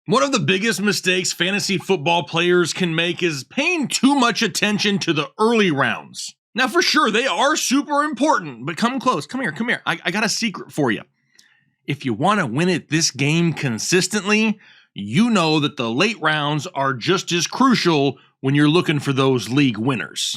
One of the biggest mistakes fantasy football players can make is paying too much attention to the early rounds. Now, for sure, they are super important, but come close. Come here. I got a secret for you. If you want to win at this game consistently, you know that the late rounds are just as crucial when you're looking for those league winners.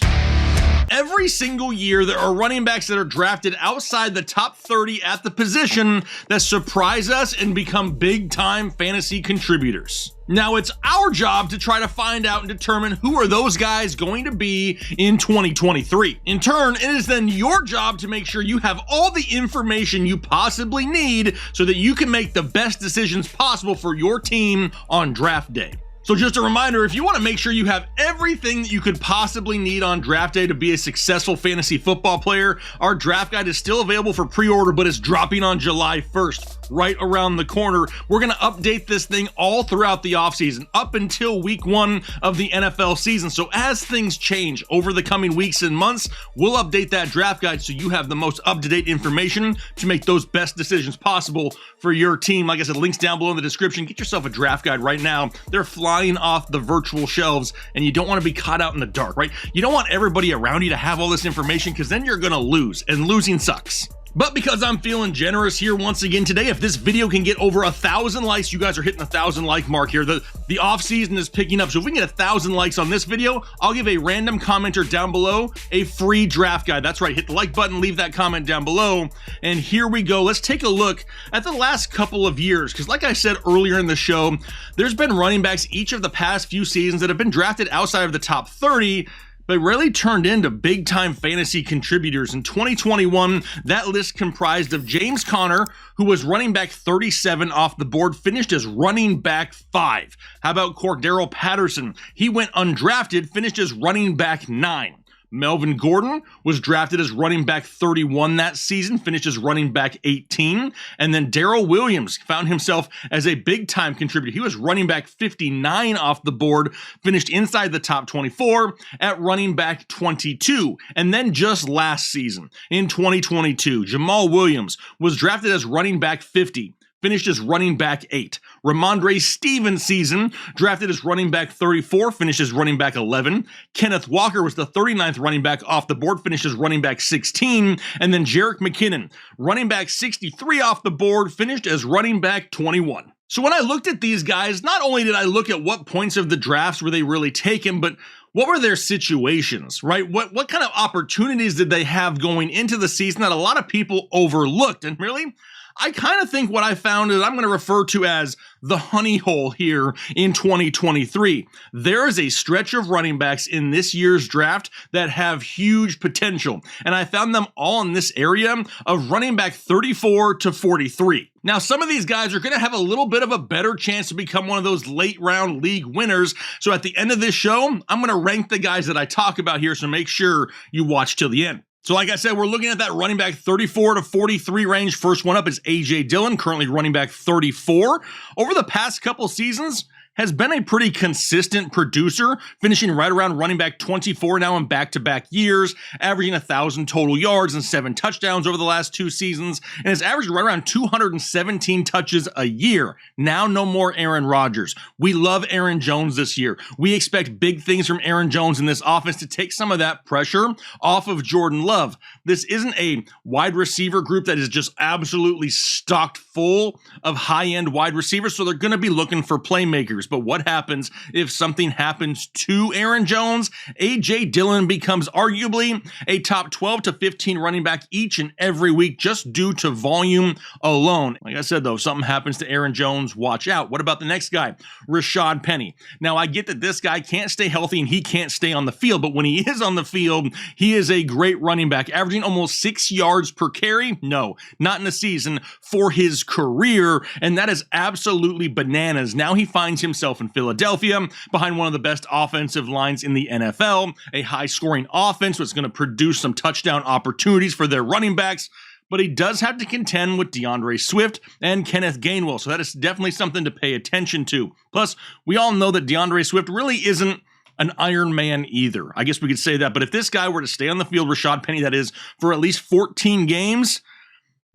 Every single year, there are running backs that are drafted outside the top 30 at the position that surprise us and become big-time fantasy contributors. Now, it's our job to try to find out and determine who are those guys going to be in 2023. In turn, it is then your job to make sure you have all the information you possibly need so that you can make the best decisions possible for your team on draft day. So just a reminder, if you want to make sure you have everything that you could possibly need on draft day to be a successful fantasy football player, our draft guide is still available for pre-order, but it's dropping on July 1st, right around the corner. We're going to update this thing all throughout the offseason, up until week 1 of the NFL season. So as things change over the coming weeks and months, we'll update that draft guide so you have the most up-to-date information to make those best decisions possible for your team. Like I said, links down below in the description. Get yourself a draft guide right now. They're flying off the virtual shelves, and you don't want to be caught out in the dark, right? You don't want everybody around you to have all this information, because then you're gonna lose, and losing sucks. But because I'm feeling generous here once again today, if this video can get over 1,000 likes, you guys are hitting the 1,000 like mark here. The off season is picking up, so if we can get 1,000 likes on this video, I'll give a random commenter down below a free draft guide. That's right, hit the like button, leave that comment down below, and here we go. Let's take a look at the last couple of years, because like I said earlier in the show, there's been running backs each of the past few seasons that have been drafted outside of the top 30, but really turned into big-time fantasy contributors. In 2021, that list comprised of James Conner, who was running back 37 off the board, finished as running back 5. How about Cordero Patterson? He went undrafted, finished as running back 9. Melvin Gordon was drafted as running back 31 that season, finished as running back 18. And then Darrell Williams found himself as a big-time contributor. He was running back 59 off the board, finished inside the top 24 at running back 22. And then just last season, in 2022, Jamal Williams was drafted as running back 50. Finished as running back 8. Ramondre Stevens' season, drafted as running back 34, finished as running back 11. Kenneth Walker was the 39th running back off the board, finished as running back 16. And then Jerick McKinnon, running back 63 off the board, finished as running back 21. So when I looked at these guys, not only did I look at what points of the drafts were they really taken, but what were their situations, right? What kind of opportunities did they have going into the season that a lot of people overlooked? And really, I kind of think what I found is I'm going to refer to as the honey hole here in 2023. There is a stretch of running backs in this year's draft that have huge potential, and I found them all in this area of running back 34 to 43. Now, some of these guys are going to have a little bit of a better chance to become one of those late round league winners. So at the end of this show, I'm going to rank the guys that I talk about here, so make sure you watch till the end. So like I said, we're looking at that running back 34 to 43 range. First one up is Dillon, currently running back 34. Over the past couple seasons, has been a pretty consistent producer, finishing right around running back 24 now in back-to-back years, averaging 1,000 total yards and 7 touchdowns over the last 2 seasons, and has averaged right around 217 touches a year. Now no more Aaron Rodgers. We love Aaron Jones this year. We expect big things from Aaron Jones in this offense to take some of that pressure off of Jordan Love. This isn't a wide receiver group that is just absolutely stocked full of high-end wide receivers, so they're going to be looking for playmakers. But what happens if something happens to Aaron Jones? A.J. Dillon becomes arguably a top 12 to 15 running back each and every week just due to volume alone. Like I said, though, if something happens to Aaron Jones, watch out. What about the next guy? Rashad Penny. Now, I get that this guy can't stay healthy and he can't stay on the field, but when he is on the field, he is a great running back, averaging almost 6 yards per carry. No, not in a season, for his career, and that is absolutely bananas. Now he finds himself in Philadelphia behind one of the best offensive lines in the NFL, a high-scoring offense that's going to produce some touchdown opportunities for their running backs, but he does have to contend with DeAndre Swift and Kenneth Gainwell, so that is definitely something to pay attention to. Plus, we all know that DeAndre Swift really isn't an Iron Man either. I guess we could say that, but if this guy were to stay on the field, Rashad Penny, that is, for at least 14 games,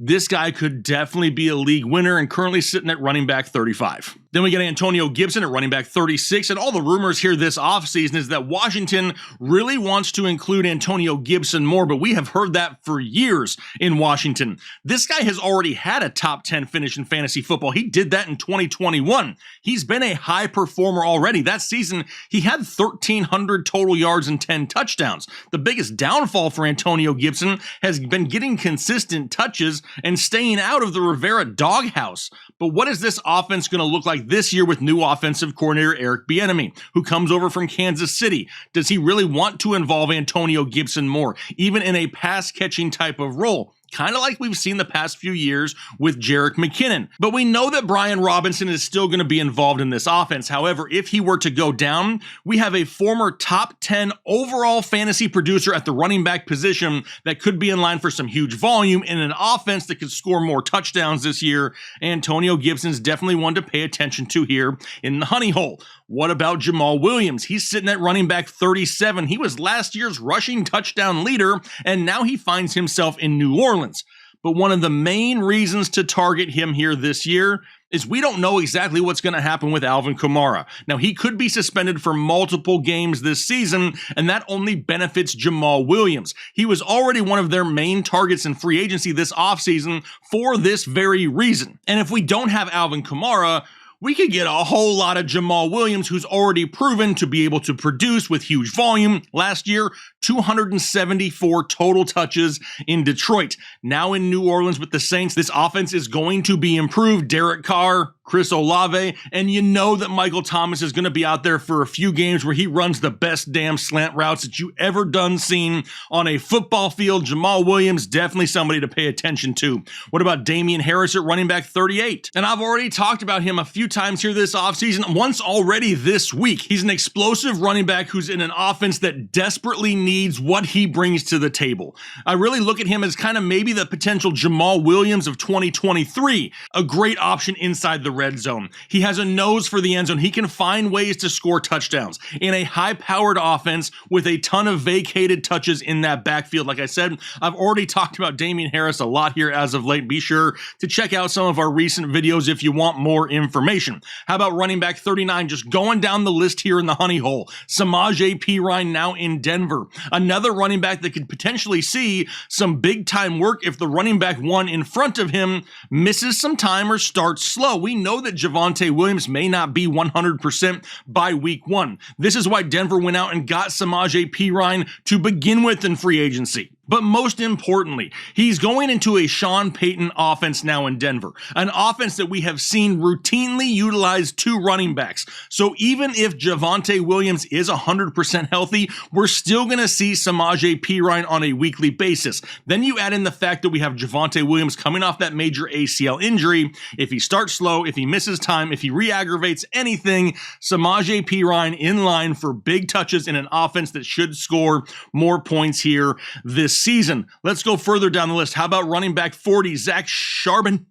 This guy could definitely be a league winner and currently sitting at running back 35. Then we get Antonio Gibson at running back 36, and all the rumors here this offseason is that Washington really wants to include Antonio Gibson more, but we have heard that for years in Washington. This guy has already had a top 10 finish in fantasy football. He did that in 2021. He's been a high performer already. That season, he had 1,300 total yards and 10 touchdowns. The biggest downfall for Antonio Gibson has been getting consistent touches and staying out of the Rivera doghouse. But what is this offense going to look like this year with new offensive coordinator Eric Bieniemy, who comes over from Kansas City? Does he really want to involve Antonio Gibson more, even in a pass-catching type of role? Kind of like we've seen the past few years with Jerick McKinnon. But we know that Brian Robinson is still going to be involved in this offense. However, if he were to go down, we have a former top 10 overall fantasy producer at the running back position that could be in line for some huge volume in an offense that could score more touchdowns this year. Antonio Gibson's definitely one to pay attention to here in the honey hole. What about Jamal Williams? He's sitting at running back 37. He was last year's rushing touchdown leader, and now he finds himself in New Orleans. But one of the main reasons to target him here this year is we don't know exactly what's going to happen with Alvin Kamara. Now, he could be suspended for multiple games this season, and that only benefits Jamal Williams. He was already one of their main targets in free agency this offseason for this very reason. And if we don't have Alvin Kamara, we could get a whole lot of Jamal Williams, who's already proven to be able to produce with huge volume. Last year, 274 total touches in Detroit. Now in New Orleans with the Saints, this offense is going to be improved. Derek Carr, Chris Olave, and you know that Michael Thomas is going to be out there for a few games where he runs the best damn slant routes that you ever done seen on a football field. Jamal Williams, definitely somebody to pay attention to. What about Damien Harris at running back 38? And I've already talked about him a few times here this offseason, once already this week. He's an explosive running back who's in an offense that desperately needs what he brings to the table. I really look at him as kind of maybe the potential Jamal Williams of 2023, a great option inside the red zone. He has a nose for the end zone. He can find ways to score touchdowns in a high-powered offense with a ton of vacated touches in that backfield. Like I said, I've already talked about Damien Harris a lot here as of late. Be sure to check out some of our recent videos if you want more information. How about running back 39? Just going down the list here in the honey hole. Sammy P Ryan now in Denver. Another running back that could potentially see some big-time work if the running back one in front of him misses some time or starts slow. We know that Javonte Williams may not be 100% by week one. This is why Denver went out and got Sammy P Ryan to begin with in free agency. But most importantly, he's going into a Sean Payton offense now in Denver, an offense that we have seen routinely utilize two running backs. So even if Javonte Williams is 100% healthy, we're still going to see Sammy P Ryan on a weekly basis. Then you add in the fact that we have Javonte Williams coming off that major ACL injury. If he starts slow, if he misses time, if he re-aggravates anything, Sammy P Ryan in line for big touches in an offense that should score more points here this season. Let's go further down the list. How about running back 40, Zach Charbonnet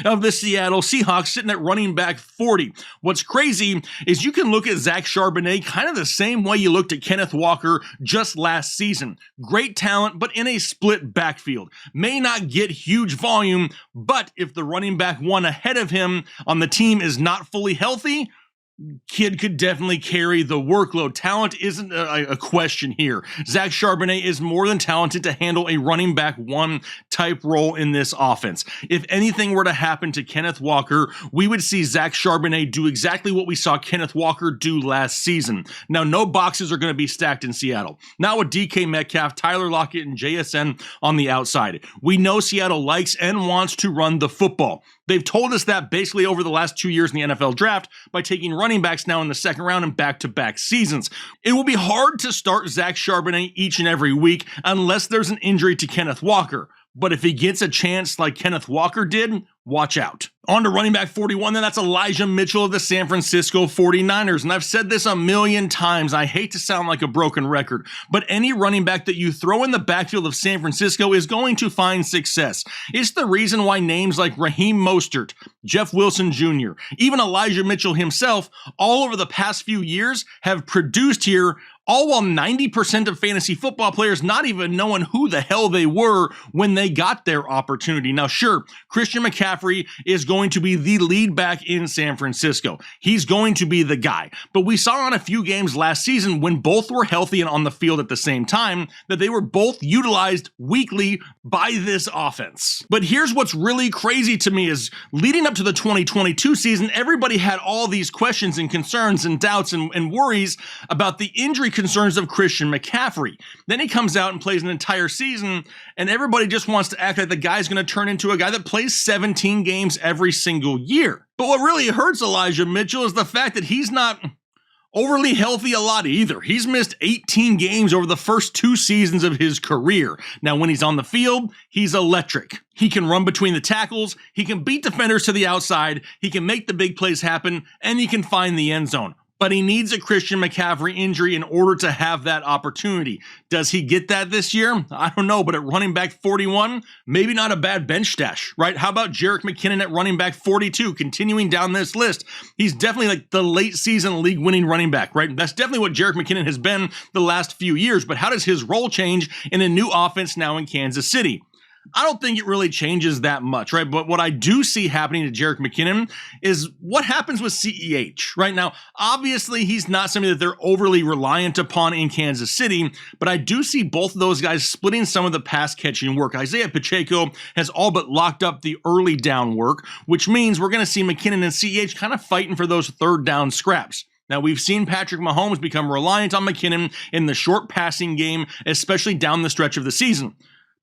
of the Seattle Seahawks, sitting at running back 40. What's crazy is you can look at Zach Charbonnet kind of the same way you looked at Kenneth Walker just last season. Great talent, but in a split backfield. May not get huge volume, but if the running back one ahead of him on the team is not fully healthy, kid could definitely carry the workload. Talent isn't a question here. Zach Charbonnet is more than talented to handle a running back one type role in this offense. If anything were to happen to Kenneth Walker, we would see Zach Charbonnet do exactly what we saw Kenneth Walker do last season. Now, no boxes are going to be stacked in Seattle. Not with DK Metcalf, Tyler Lockett, and JSN on the outside. We know Seattle likes and wants to run the football. They've told us that basically over the last 2 years in the NFL draft by taking running backs now in the second round and back-to-back seasons. It will be hard to start Zach Charbonnet each and every week unless there's an injury to Kenneth Walker. But if he gets a chance like Kenneth Walker did, watch out. On to running back 41, then that's Elijah Mitchell of the San Francisco 49ers. And I've said this a million times. I hate to sound like a broken record, but any running back that you throw in the backfield of San Francisco is going to find success. It's the reason why names like Raheem Mostert, Jeff Wilson Jr., even Elijah Mitchell himself, all over the past few years have produced here, all while 90% of fantasy football players not even knowing who the hell they were when they got their opportunity. Now, sure, Christian McCaffrey is going to be the lead back in San Francisco. He's going to be the guy. But we saw in a few games last season when both were healthy and on the field at the same time that they were both utilized weekly by this offense. But here's what's really crazy to me is leading up to the 2022 season, everybody had all these questions and concerns and doubts and worries about the injury concerns of Christian McCaffrey. Then he comes out and plays an entire season, and everybody just wants to act like the guy's going to turn into a guy that plays 17 games every single year. But what really hurts Elijah Mitchell is the fact that he's not overly healthy a lot either. He's missed 18 games over the first 2 seasons of his career. Now, when he's on the field, he's electric. He can run between the tackles, he can beat defenders to the outside, he can make the big plays happen, and he can find the end zone. But he needs a Christian McCaffrey injury in order to have that opportunity. Does he get that this year? I don't know, but at running back 41, maybe not a bad bench stash, right? How about Jerick McKinnon at running back 42, continuing down this list? He's definitely like the late season league winning running back, right? That's definitely what Jerick McKinnon has been the last few years, but how does his role change in a new offense now in Kansas City? I don't think it really changes that much, right? But what I do see happening to Jerick McKinnon is what happens with CEH, right? Now, obviously, he's not somebody that they're overly reliant upon in Kansas City, but I do see both of those guys splitting some of the pass catching work. Isaiah Pacheco has all but locked up the early down work, which means we're going to see McKinnon and CEH kind of fighting for those third down scraps. Now, we've seen Patrick Mahomes become reliant on McKinnon in the short passing game, especially down the stretch of the season.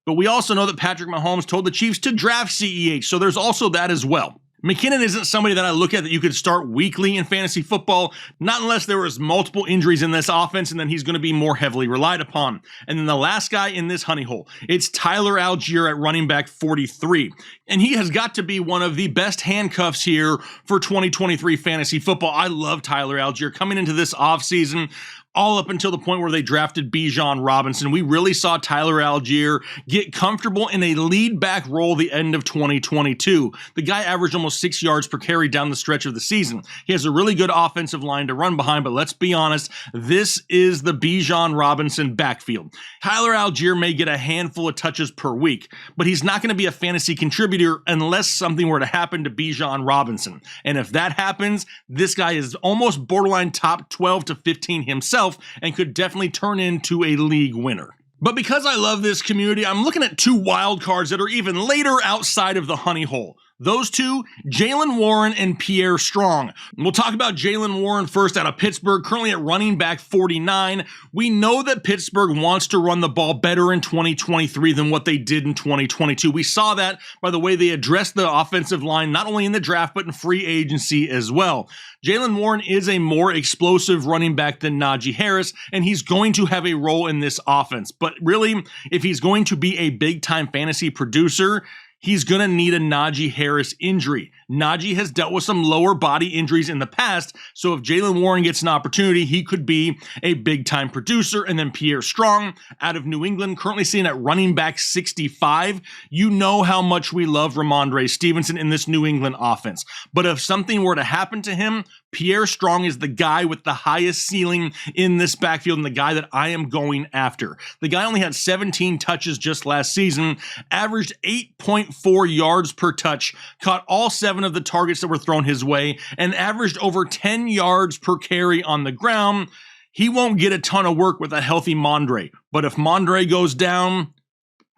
But we also know that Patrick Mahomes told the Chiefs to draft CEH, so there's also that as well. McKinnon isn't somebody that I look at that you could start weekly in fantasy football, not unless there was multiple injuries in this offense and then he's going to be more heavily relied upon. And then the last guy in this honey hole, it's Tyler Algier at running back 43. And he has got to be one of the best handcuffs here for 2023 fantasy football. I love Tyler Algier coming into this offseason. All up until the point where they drafted Bijan Robinson, we really saw Tyler Algier get comfortable in a lead back role the end of 2022. The guy averaged almost 6 yards per carry down the stretch of the season. He has a really good offensive line to run behind, but let's be honest, this is the Bijan Robinson backfield. Tyler Algier may get a handful of touches per week, but he's not going to be a fantasy contributor unless something were to happen to Bijan Robinson. And if that happens, this guy is almost borderline top 12 to 15 himself, and could definitely turn into a league winner. But because I love this community, I'm looking at 2 wild cards that are even later outside of the honey hole. Those two, Jalen Warren and Pierre Strong. We'll talk about Jalen Warren first out of Pittsburgh, currently at running back 49. We know that Pittsburgh wants to run the ball better in 2023 than what they did in 2022. We saw that by the way they addressed the offensive line, not only in the draft, but in free agency as well. Jalen Warren is a more explosive running back than Najee Harris, and he's going to have a role in this offense. But really, if he's going to be a big-time fantasy producer, he's going to need a Najee Harris injury. Najee has dealt with some lower body injuries in the past, so if Jalen Warren gets an opportunity, he could be a big-time producer. And then Pierre Strong out of New England, currently sitting at running back 65. You know how much we love Ramondre Stevenson in this New England offense. But if something were to happen to him, Pierre Strong is the guy with the highest ceiling in this backfield and the guy that I am going after. The guy only had 17 touches just last season, averaged 8.4 yards per touch, caught all 7 of the targets that were thrown his way, and averaged over 10 yards per carry on the ground. He won't get a ton of work with a healthy Mondre, but if Mondre goes down,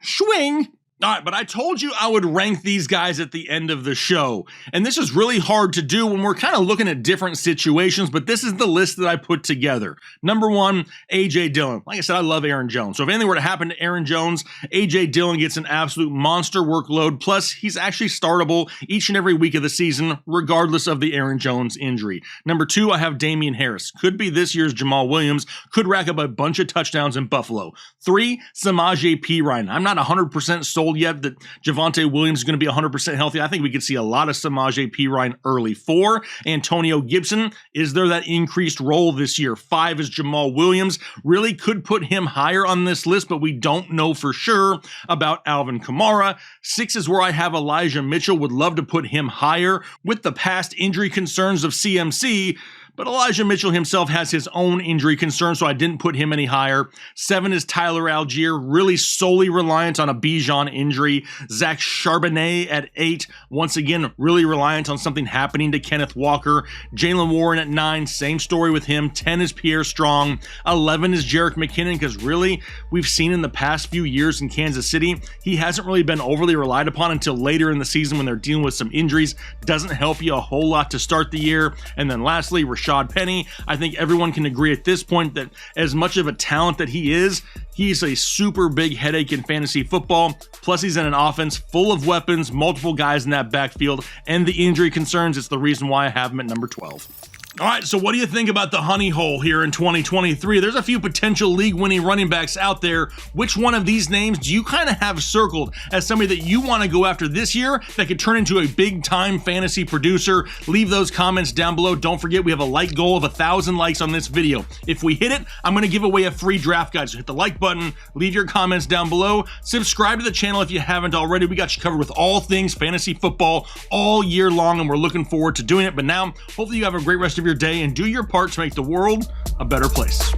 swing. All right, but I told you I would rank these guys at the end of the show, and this is really hard to do when we're kind of looking at different situations, but this is the list that I put together. Number 1, A.J. Dillon. Like I said, I love Aaron Jones, so if anything were to happen to Aaron Jones, A.J. Dillon gets an absolute monster workload, plus he's actually startable each and every week of the season, regardless of the Aaron Jones injury. Number 2, I have Damien Harris. Could be this year's Jamal Williams, could rack up a bunch of touchdowns in Buffalo. 3, Sammy P Ryan. I'm not 100% sold told yet that Jamal Williams is going to be 100% healthy. I think we could see a lot of Sammy P Ryan early 4. Antonio Gibson, is there that increased role this year? 5 is Jamal Williams. Really could put him higher on this list, but we don't know for sure about Alvin Kamara. 6 is where I have Elijah Mitchell. Would love to put him higher with the past injury concerns of CMC. But Elijah Mitchell himself has his own injury concerns, so I didn't put him any higher. 7 is Tyler Algier, really solely reliant on a Bijan injury. Zach Charbonnet at 8, once again, really reliant on something happening to Kenneth Walker. Jalen Warren at 9, same story with him. 10 is Pierre Strong. 11 is Jerick McKinnon, because really, we've seen in the past few years in Kansas City, he hasn't really been overly relied upon until later in the season when they're dealing with some injuries. Doesn't help you a whole lot to start the year. And then lastly, Rashad Penny. I think everyone can agree at this point that as much of a talent that he is, he's a super big headache in fantasy football. Plus, he's in an offense full of weapons, multiple guys in that backfield, and the injury concerns. It's the reason why I have him at number 12. All right, so what do you think about the honey hole here in 2023? There's a few potential league-winning running backs out there. Which one of these names do you kind of have circled as somebody that you want to go after this year that could turn into a big-time fantasy producer? Leave those comments down below. Don't forget, we have a like goal of 1,000 likes on this video. If we hit it, I'm going to give away a free draft guide. So hit the like button, leave your comments down below, subscribe to the channel if you haven't already. We got you covered with all things fantasy football all year long, and we're looking forward to doing it. But now, hopefully you have a great rest of your day and do your part to make the world a better place.